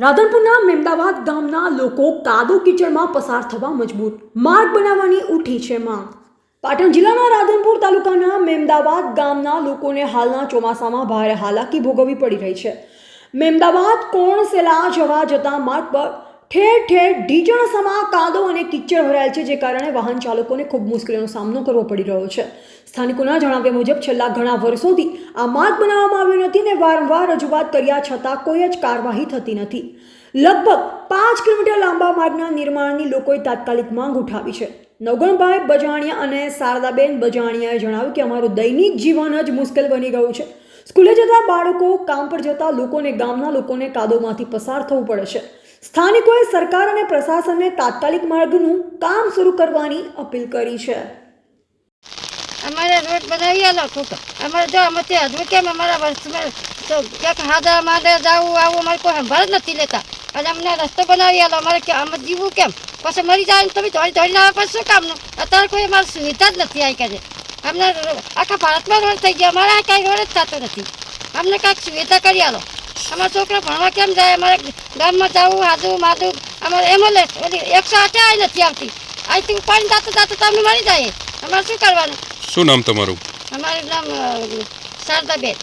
રાધનપુરના મેમદાવાદ ગામના લોકો કાદવ કીચડમાં પસાર થવા મજબૂર, માર્ગ બનાવવાની ઉઠી છે માંગ। પાટણ જિલ્લાના રાધનપુર તાલુકાના મેમદાવાદ ગામના લોકોને હાલના ચોમાસામાં ભારે હાલાકી ભોગવવી પડી રહી છે। મેમદાવાદ કોણસેલા જવા જતા માર્ગ પર ઠેર ઠેર ઢીચણ સમા કાદવ અને કીચડ ભરાયેલ છે, જે કારણે વાહન ચાલકોને ખૂબ મુશ્કેલીનો સામનો કરવો પડી રહ્યો છે। સ્થાનિકોના જણાવ્યા મુજબ છેલ્લા ઘણા વર્ષોથી આ માર્ગ બનાવવામાં આવ્યો નથી અને વારંવાર રજૂઆત કર્યા છતાં કોઈ જ કાર્યવાહી થતી નથી। લગભગ 5 કિલોમીટર લાંબા માર્ગના નિર્માણની લોકોએ તાત્કાલિક માંગ ઉઠાવી છે। નવગણભાઈ બજાણિયા અને શારદાબેન બજાણિયાએ જણાવ્યું કે અમારું દૈનિક જીવન જ મુશ્કેલ બની ગયું છે। સ્કૂલે જતા બાળકો, કામ પર જતા લોકોને, ગામના લોકોને કાદવમાંથી પસાર થવું પડે છે। સ્થાનિકોએ સરકાર અને પ્રશાસનને તાત્કાલિક માર્ગનું કામ શરૂ કરવાની અપીલ કરી છે। અમારે રોડ બનાવી આલો ખોટો અમારે જો અમે તે હજુ કેમ અમારા વર્ષમાં તો ક્યાંક હાદા માદે જાવું આવું અમારે કોઈ સંભાળ જ નથી લેતા અને અમને રસ્તો બનાવી આલો અમારે કે અમે જીવવું કેમ પછી મરી જાય ને તમે ધોઈને આવે પછી શું કામનું અત્યારે કોઈ અમારે સુવિધા જ નથી આવી કરે અમને આખા ભારતમાં રોડ થઈ ગયા અમારે આ કાંઈ રોડ જ થતો નથી અમને કાંઈક સુવિધા કરી આલો અમારા છોકરા ભણવા કેમ જાય અમારે ગામમાં જવું હાદું માદું અમારે એમ્બ્યુલન્સ ઓલી 108 આવી નથી આવતી અહીંથી ઉપાડીને જાતો જાતો તો અમે મરી જાય અમારે શું કરવાનું। શું નામ તમારું? અમારું નામ શારદાબેન।